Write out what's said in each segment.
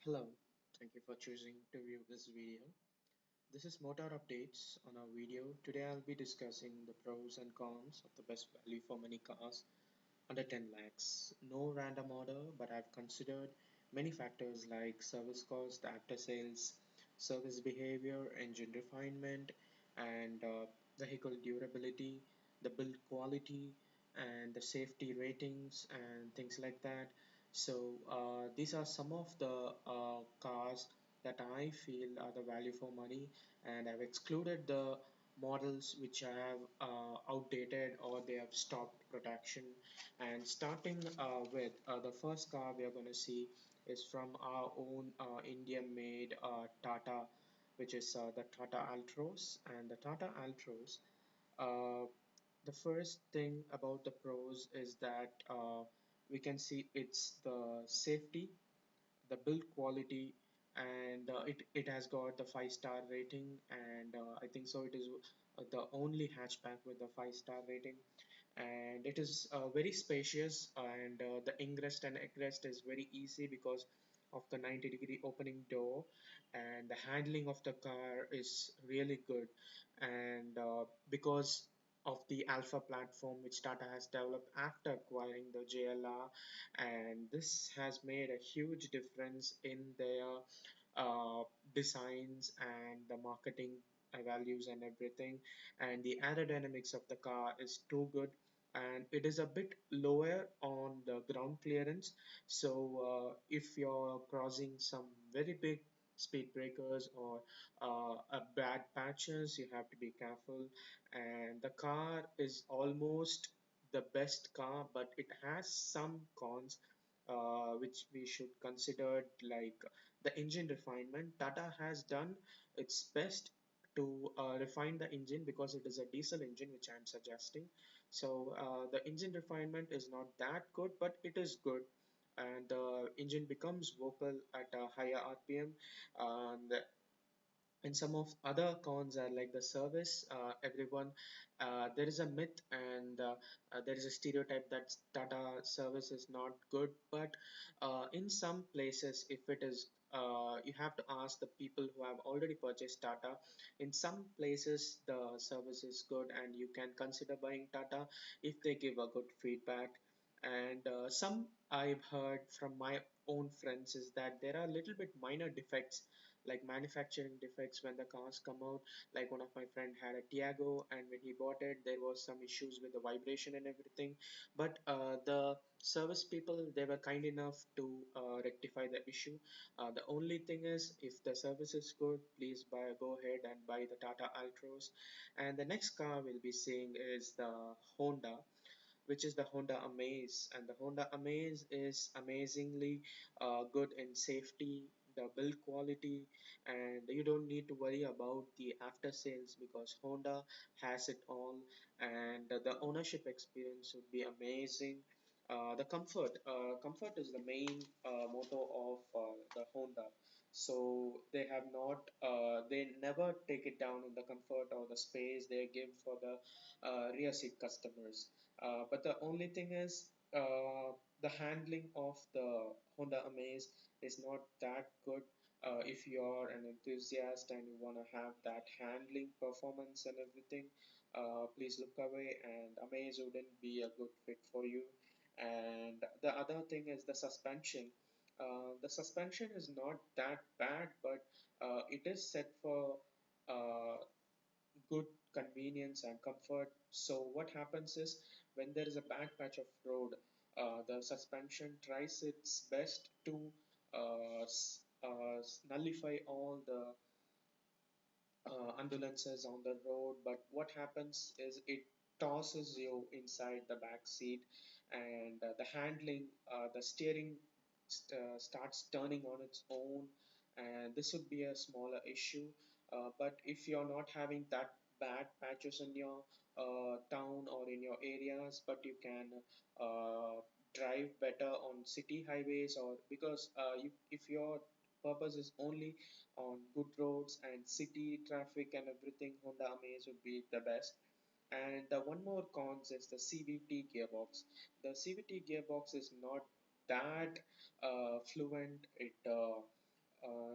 Hello, thank you for choosing to view this video. This is Motor Updates on our video. Today I'll be discussing the pros and cons of the best value for money cars under 10 lakhs. No random order, but I've considered many factors like service cost, after sales, service behavior, engine refinement, and vehicle durability, the build quality, and the safety ratings, and things like that. So, these are some of the cars that I feel are the value for money, and I've excluded the models which have outdated or they have stopped production. And starting with the first car we are going to see is from our own Indian made Tata, which is the Tata Altroz. And the Tata Altroz, uh, the first thing about the pros is that we can see it's the safety, the build quality, and it has got the 5-star rating, and I think so it is the only hatchback with the 5-star rating. And it is very spacious, and the ingress and egress is very easy because of the 90-degree opening door, and the handling of the car is really good. And because of the alpha platform which Tata has developed after acquiring the JLR, and this has made a huge difference in their designs and the marketing values and everything. And the aerodynamics of the car is too good, and it is a bit lower on the ground clearance. So if you're crossing some very big speed breakers or bad patches, you have to be careful. And the car is almost the best car, but it has some cons which we should consider, like the engine refinement. Tata has done its best to refine the engine because it is a diesel engine, which I'm suggesting. So the engine refinement is not that good, but it is good. And the engine becomes vocal at a higher RPM. And some of other cons are like the service. Everyone, there is a myth, and there is a stereotype that Tata service is not good. But in some places, if it is, you have to ask the people who have already purchased Tata. In some places, the service is good, and you can consider buying Tata if they give a good feedback. And some I've heard from my own friends is that there are a little bit minor defects, like manufacturing defects when the cars come out. Like one of my friend had a Tiago, and when he bought it, there was some issues with the vibration and everything. But the service people, they were kind enough to rectify the issue. The only thing is, if the service is good, please go ahead and buy the Tata Altroz. And the next car we'll be seeing is the Honda, which is the Honda Amaze. And the Honda Amaze is amazingly good in safety, the build quality, and you don't need to worry about the after sales because Honda has it all. And the ownership experience would be amazing. Comfort is the main motto of the Honda. So they have not, they never take it down in the comfort or the space they give for the rear seat customers. But the only thing is, the handling of the Honda Amaze is not that good. If you're an enthusiast and you want to have that handling performance and everything, please look away, and Amaze wouldn't be a good fit for you. And the other thing is the suspension. The suspension is not that bad, but it is set for uh, good convenience and comfort. So what happens is, when there is a bad patch of road, the suspension tries its best to nullify all the ambulances on the road. But what happens is it tosses you inside the back seat, and the handling, the steering starts turning on its own, and this would be a smaller issue. But if you're not having that bad patches in your town or in your areas, but you can drive better on city highways, or because if your purpose is only on good roads and city traffic and everything, Honda Amaze would be the best. And the one more cons is the CVT gearbox. The CVT gearbox is not that fluent.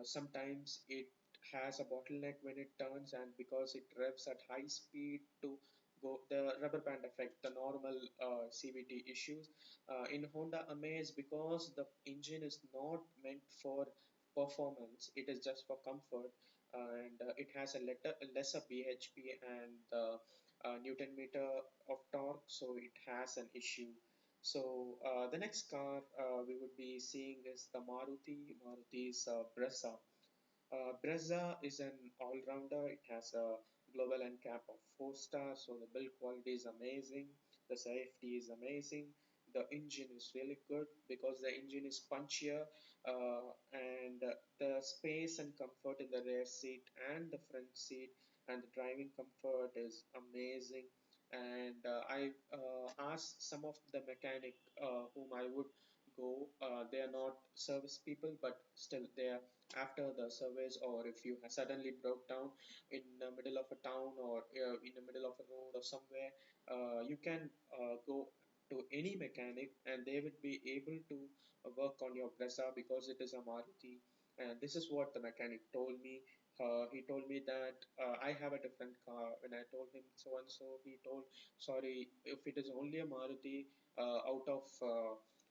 Sometimes it has a bottleneck when it turns, and because it revs at high speed to go the rubber band effect, the normal CVT issues. In Honda Amaze, because the engine is not meant for performance, it is just for comfort, and it has a lesser bhp and newton meter of torque, so it has an issue. So the next car we would be seeing is the Maruti's Brezza. Brezza is an all-rounder. It has a global NCAP of 4 stars, so the build quality is amazing. The safety is amazing. The engine is really good because the engine is punchier, and the space and comfort in the rear seat and the front seat and the driving comfort is amazing. And I asked some of the mechanic whom I would go. They are not service people, but still they are after the service, or if you suddenly broke down in the middle of a town or in the middle of a road or somewhere, you can go to any mechanic and they would be able to work on your Brezza because it is a Maruti. And this is what the mechanic told me. He told me that I have a different car. When I told him so and so, he told, sorry, if it is only a Maruti, out of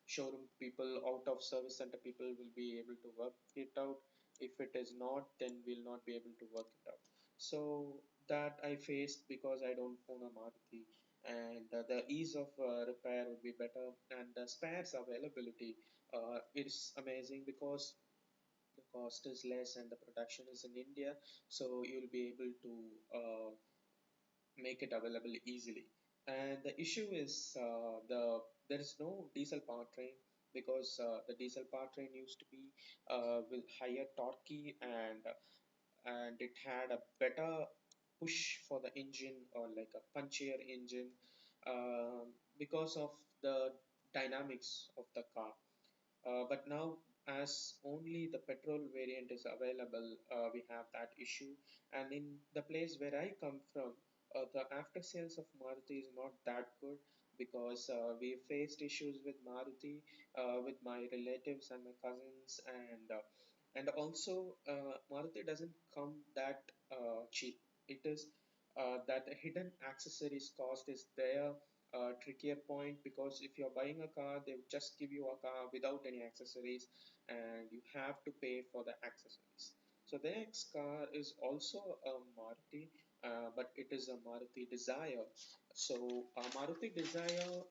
showroom people, out of service center people will be able to work it out. If it is not, then we'll not be able to work it out. So that I faced because I don't own a Maruti, and the ease of repair would be better, and the spares availability is amazing because the cost is less and the production is in India, so you'll be able to make it available easily. And the issue is there is no diesel powertrain because the diesel powertrain used to be with higher torque, and it had a better push for the engine, or like a punchier engine, because of the dynamics of the car. But now, as only the petrol variant is available, we have that issue. And in the place where I come from, the after sales of Maruti is not that good because we faced issues with Maruti, with my relatives and my cousins, and also Maruti doesn't come that cheap. It is that the hidden accessories cost is there trickier point, because if you're buying a car, they would just give you a car without any accessories, and you have to pay for the accessories. So the next car is also a Maruti, but it is a Maruti Desire. So a Maruti Desire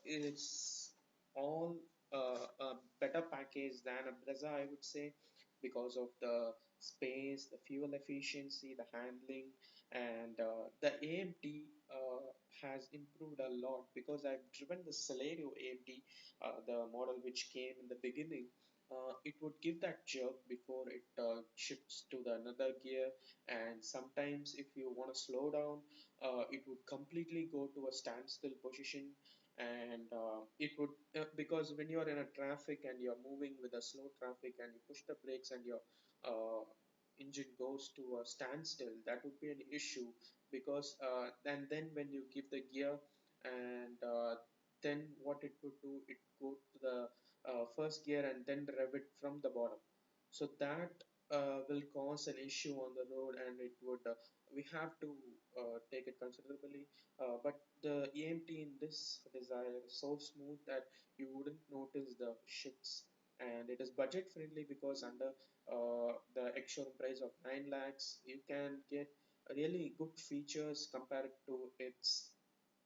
is all a better package than a Brezza, I would say, because of the space, the fuel efficiency, the handling, and the AMT has improved a lot because I've driven the Celerio AMT, the model which came in the beginning. It would give that jerk before it shifts to the another gear, and sometimes if you want to slow down, it would completely go to a standstill position, and it would because when you're in a traffic and you're moving with a slow traffic and you push the brakes and your uh, engine goes to a standstill, that would be an issue because and then when you give the gear, and then what it would do, it go to the first gear and then rev it from the bottom, so that will cause an issue on the road, and it would we have to take it considerably, but the EMT in this Desire is so smooth that you wouldn't notice the shifts, and it is budget friendly because under the ex-showroom price of 9 lakhs, you can get really good features compared to its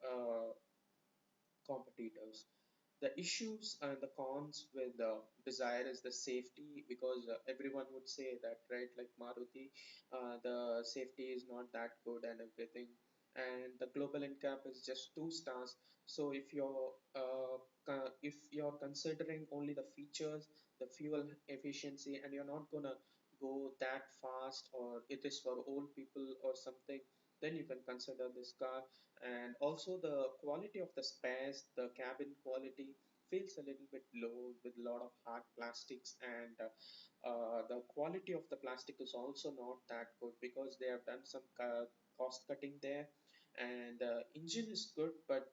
uh, competitors. The issues and the cons with Desire is the safety, because everyone would say that, right? Like Maruti, the safety is not that good and everything, and the global NCAP is just 2 stars. So if you're considering only the features, the fuel efficiency, and you're not gonna go that fast, or it is for old people or something, then you can consider this car. And also the quality of the spares, the cabin quality feels a little bit low with a lot of hard plastics, and the quality of the plastic is also not that good because they have done some cost cutting there, and engine is good but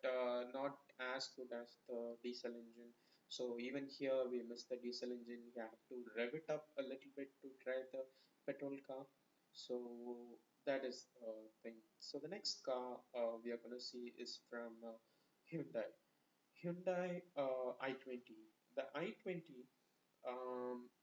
not as good as the diesel engine. So even here we miss the diesel engine. We have to rev it up a little bit to drive the petrol car. So that is the thing. So the next car we are going to see is from Hyundai. Hyundai i20. The i20,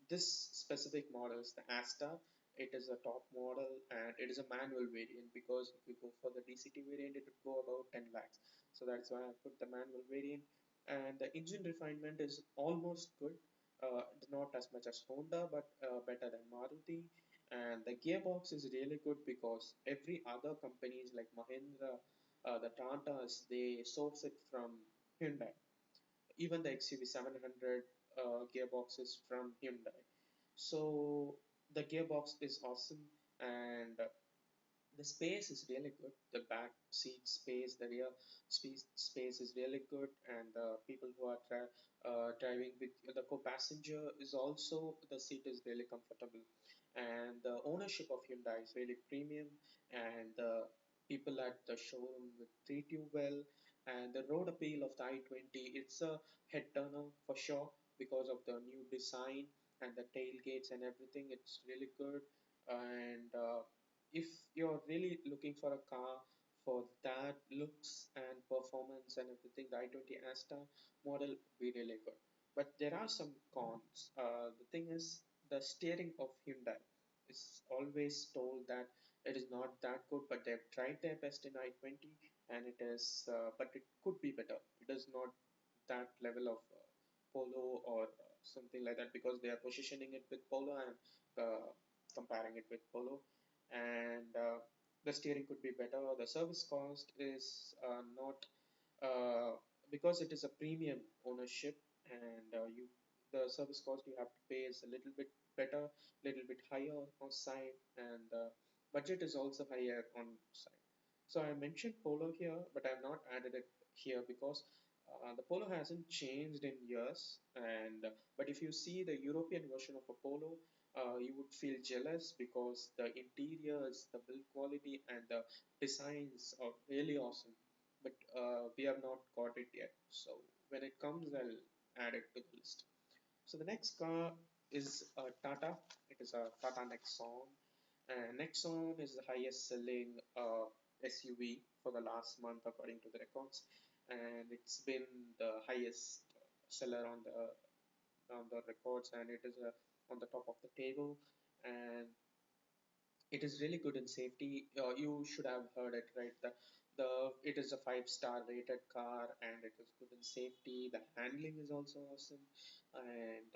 this specific model is the Asta. It is a top model and it is a manual variant, because if you go for the DCT variant, it would go about 10 lakhs. So that's why I put the manual variant. And the engine refinement is almost good. Not as much as Honda, but better than Maruti. And the gearbox is really good, because every other companies like Mahindra, the Tatas, they source it from Hyundai. Even the XUV 700 gearbox is from Hyundai. So the gearbox is awesome, and the space is really good. The back seat space, the rear space is really good, and the people who are driving with the co-passenger is also, the seat is really comfortable, and the ownership of Hyundai is really premium, and the people at the showroom will treat you well, and the road appeal of the i20, it's a head turner for sure, because of the new design and the tailgates and everything. It's really good, and if you're really looking for a car for that looks and performance and everything, the i20 Asta model will be really good. But there are some cons. The thing is, the steering of Hyundai is always told that it is not that good, but they've tried their best in i20, and it is, but it could be better. It is not that level of Polo or something like that, because they are positioning it with Polo and comparing it with Polo, and the steering could be better. The service cost is not, uh, because it is a premium ownership, and you the service cost you have to pay is a little bit better, little bit higher on side, and budget is also higher on side. So I mentioned Polo here, but I've not added it here, because the Polo hasn't changed in years, and but if you see the European version of a Polo, you would feel jealous, because the interiors, the build quality, and the designs are really awesome. But we have not got it yet. So when it comes, I'll add it to the list. So the next car is a Tata. It is a Tata Nexon. And Nexon is the highest selling SUV for the last month, according to the records, and it's been the highest seller on the records, and it is on the top of the table, and it is really good in safety. You should have heard it, right? The it is a five-star rated car, and it is good in safety. The handling is also awesome, and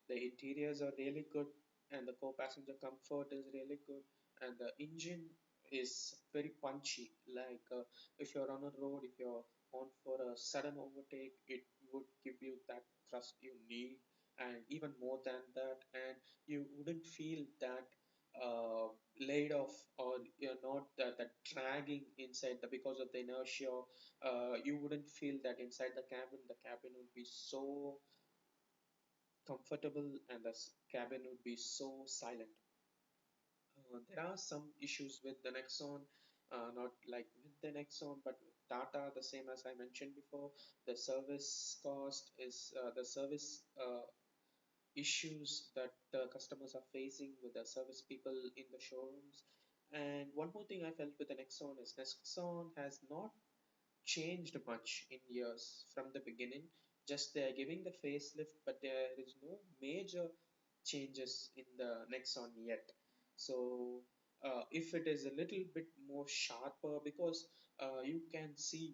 the interiors are really good, and the co-passenger comfort is really good, and the engine is very punchy. Like if you're on a road, if you're on for a sudden overtake, it would give you that thrust you need, and even more than that, and you wouldn't feel that uh, laid off, or you're not that dragging inside because of the inertia. You wouldn't feel that inside the cabin. The cabin would be so comfortable, and the cabin would be so silent. There are some issues with the Nexon, not like with the Nexon, but with Tata, the same as I mentioned before. The service cost is the service issues that the customers are facing with the service people in the showrooms. And one more thing I felt with the Nexon is Nexon has not changed much in years from the beginning. Just they are giving the facelift, but there is no major changes in the Nexon yet. So if it is a little bit more sharper, because you can see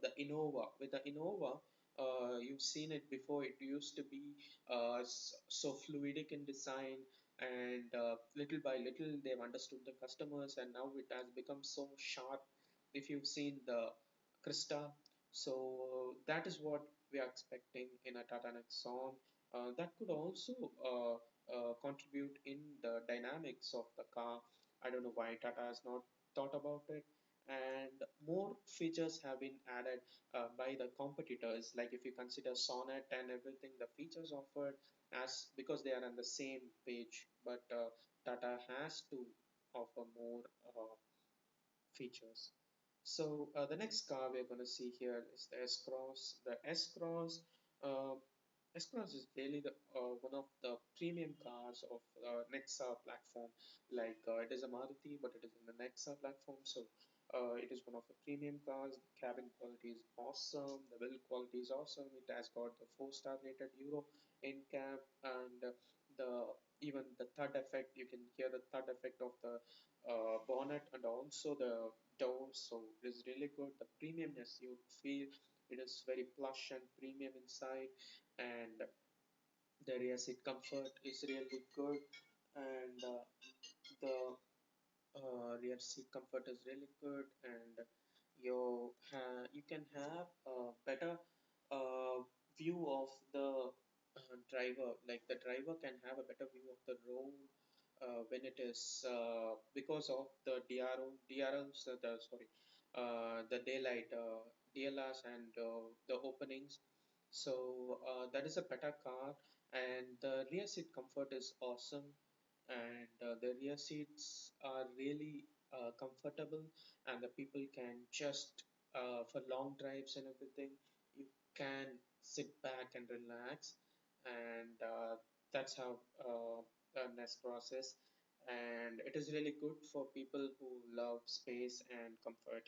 the Innova. With the Innova, you've seen it before. It used to be so fluidic in design, and little by little they've understood the customers, and now it has become so sharp. If you've seen the Krista. So that is what we are expecting in a Tata Nexon. That could also contribute in the dynamics of the car. I don't know why Tata has not thought about it. And more features have been added by the competitors. Like if you consider Sonnet and everything, the features offered as because they are on the same page, but Tata has to offer more features. So the next car we're going to see here is the S Cross. The S Cross, S-Class is really the one of the premium cars of Nexa platform. Like it is a Maruti, but it is in the Nexa platform, so it is one of the premium cars. The cabin quality is awesome. The build quality is awesome. It has got the four-star rated Euro in cab, and the even the thud effect. You can hear the thud effect of the bonnet and also the doors. So it is really good. The premiumness you feel, it is very plush and premium inside, and the rear seat comfort is really good, and the rear seat comfort is really good, and you can have a better uh, view of the driver. Like the driver can have a better view of the road when it is because of the DRLs, the daylight DLRs and the openings. So that is a better car, and the rear seat comfort is awesome, and the rear seats are really comfortable, and the people can just for long drives and everything, you can sit back and relax, and that's how Nest process, and it is really good for people who love space and comfort.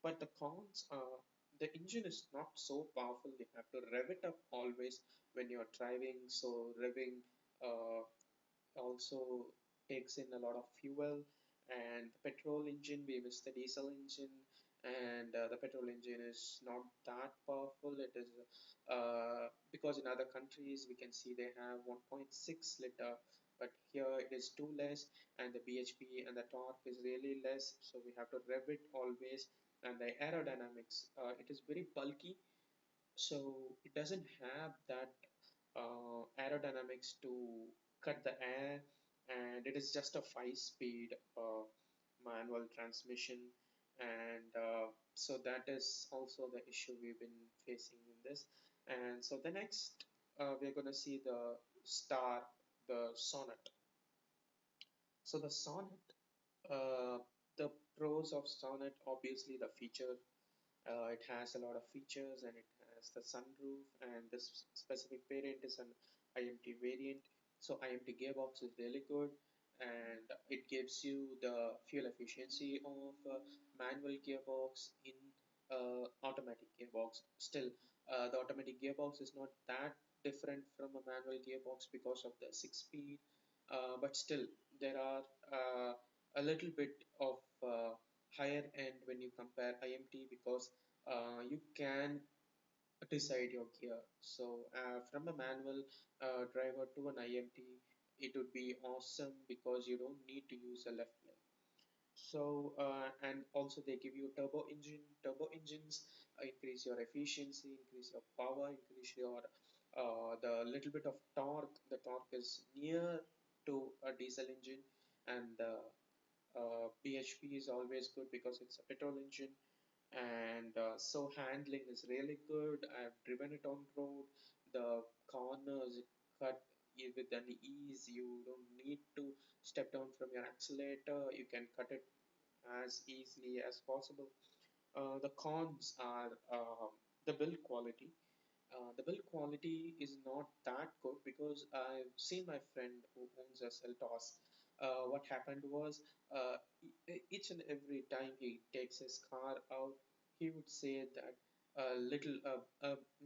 But the cons are the engine is not so powerful. You have to rev it up always when you're driving. So revving also takes in a lot of fuel, and the petrol engine we miss the diesel engine, and the petrol engine is not that powerful. It is because in other countries we can see they have 1.6 liter, but here it is 2 less, and the bhp and the torque is really less, so we have to rev it always. And the aerodynamics, it is very bulky, so it doesn't have that aerodynamics to cut the air, and it is just a 5 speed manual transmission, and so that is also the issue we've been facing in this. And so the next we're going to see the star, the Sonnet. So the Sonnet, uh, the pros of Sonnet, obviously the feature, it has a lot of features, and it has the sunroof, and this specific variant is an IMT variant. So IMT gearbox is really good, and it gives you the fuel efficiency of manual gearbox in automatic gearbox. Still, the automatic gearbox is not that different from a manual gearbox because of the 6 speed, but still there are a little bit of higher end when you compare IMT, because you can decide your gear. So from a manual driver to an IMT, it would be awesome because you don't need to use a left leg. So and also they give you turbo engine. Turbo engines increase your efficiency, increase your power, increase your the little bit of torque. The torque is near to a diesel engine, and the PHP is always good because it's a petrol engine, and so handling is really good. I've driven it on road. The corners it cut with an ease. You don't need to step down from your accelerator. You can cut it as easily as possible. The cons are the build quality. The build quality is not that good because I've seen my friend who owns a Seltos. What happened was each and every time he takes his car out, he would say that little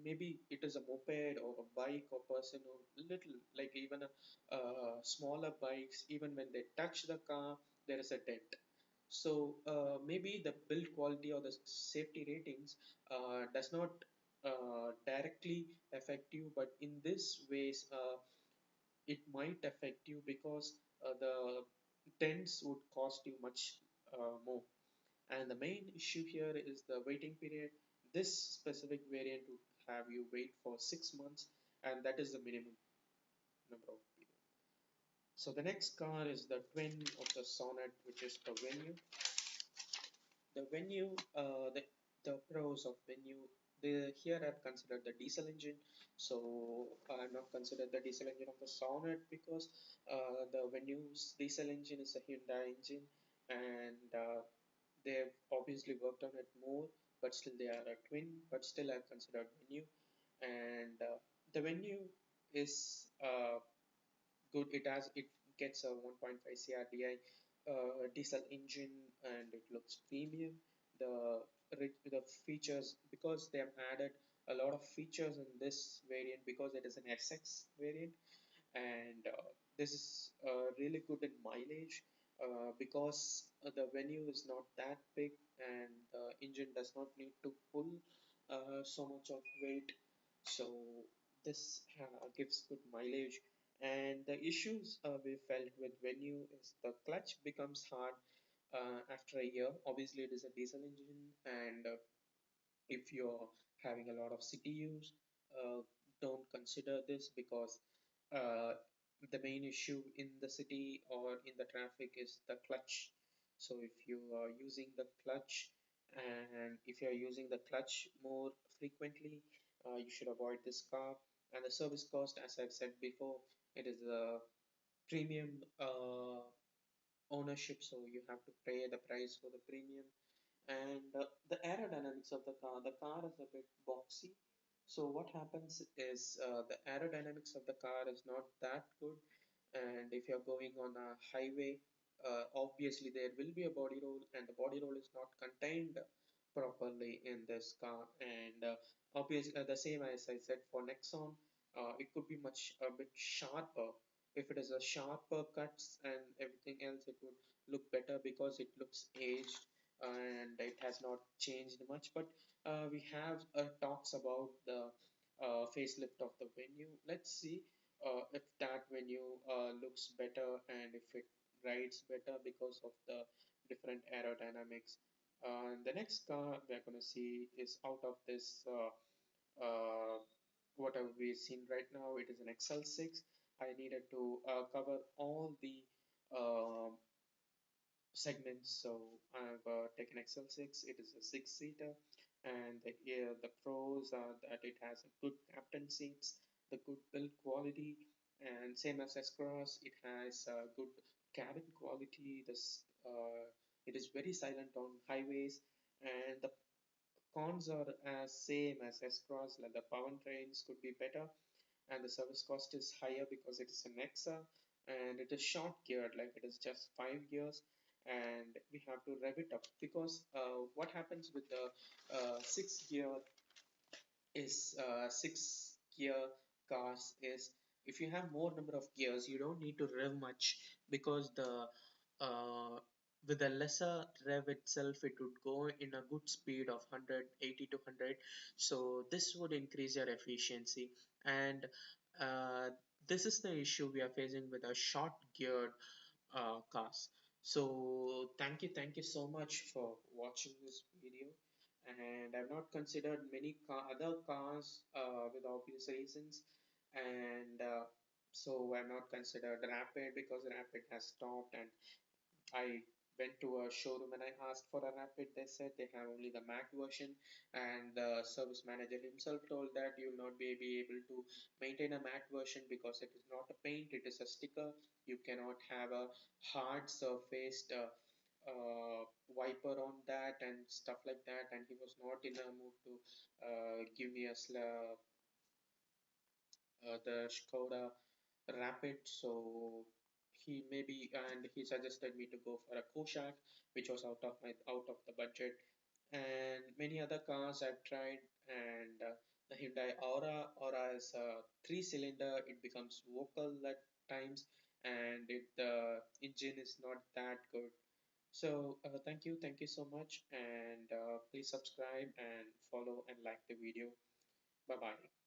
maybe it is a moped or a bike or person or little like even a smaller bikes, even when they touch the car there is a dent. So maybe the build quality or the safety ratings does not directly affect you, but in this ways it might affect you because the dents would cost you much more. And the main issue here is the waiting period. This specific variant would have you wait for 6 months, and that is the minimum number of period. So the next car is the twin of the Sonnet, which is the Venue. The Venue, the pros of Venue, here I've considered the diesel engine. So I've not considered the diesel engine of the Sonnet because the Venue's diesel engine is a Hyundai engine, and they've obviously worked on it more, but still they are a twin. But still I've considered Venue, and the Venue. is good. It gets a 1.5 CRDI diesel engine and it looks premium. The features, because they have added a lot of features in this variant because it is an SX variant, and this is really good in mileage because the venue is not that big and the engine does not need to pull so much of weight. So this gives good mileage. And the issues we felt with venue is the clutch becomes hard after a year. Obviously, it is a diesel engine, and if you're having a lot of city use, uh, don't consider this because uh, the main issue in the city or in the traffic is the clutch. So if you are using the clutch and if you are using the clutch more frequently, you should avoid this car. And the service cost, as I've said before, it is a premium ownership, so you have to pay the price for the premium. And the aerodynamics of the car is a bit boxy. So what happens is the aerodynamics of the car is not that good, and if you're going on a highway, obviously there will be a body roll, and the body roll is not contained properly in this car. And obviously the same as I said for Nexon, it could be much a bit sharper. If it is a sharper cuts and everything else, it would look better because it looks aged and it has not changed much. But we have talks about the facelift of the venue. Let's see if that venue looks better and if it rides better because of the different aerodynamics. The next car we're going to see is out of this whatever we've seen right now. It is an XL6. I needed to cover all the segments. So I've taken XL6. It is a six-seater, and the pros are that it has a good captain seats, the good build quality, and same as S-Cross, it has good cabin quality. It is very silent on highways, and the cons are as same as S-Cross. Like the powertrains could be better, and the service cost is higher because it is an Nexa and it is short geared, like it is just 5 gears, and we have to rev it up because what happens with the six gear is six gear cars is if you have more number of gears you don't need to rev much because the uh, with a lesser rev itself it would go in a good speed of 180 to 100. So this would increase your efficiency, and uh, this is the issue we are facing with a short geared cars. So thank you so much for watching this video. And I've not considered many other cars with obvious reasons, and so I've not considered Rapid because Rapid has stopped, and I went to a showroom and I asked for a Rapid. They said they have only the Mac version, and the service manager himself told that you will not be able to maintain a matte version because it is not a paint, it is a sticker. You cannot have a hard surfaced wiper on that and stuff like that. And he was not in a mood to give me the Skoda Rapid, so he suggested me to go for a Koshak, which was out of the budget, and many other cars I've tried, and the Hyundai Aura is a three-cylinder. It becomes vocal at times, and the engine is not that good. So thank you so much, and please subscribe and follow and like the video. Bye bye.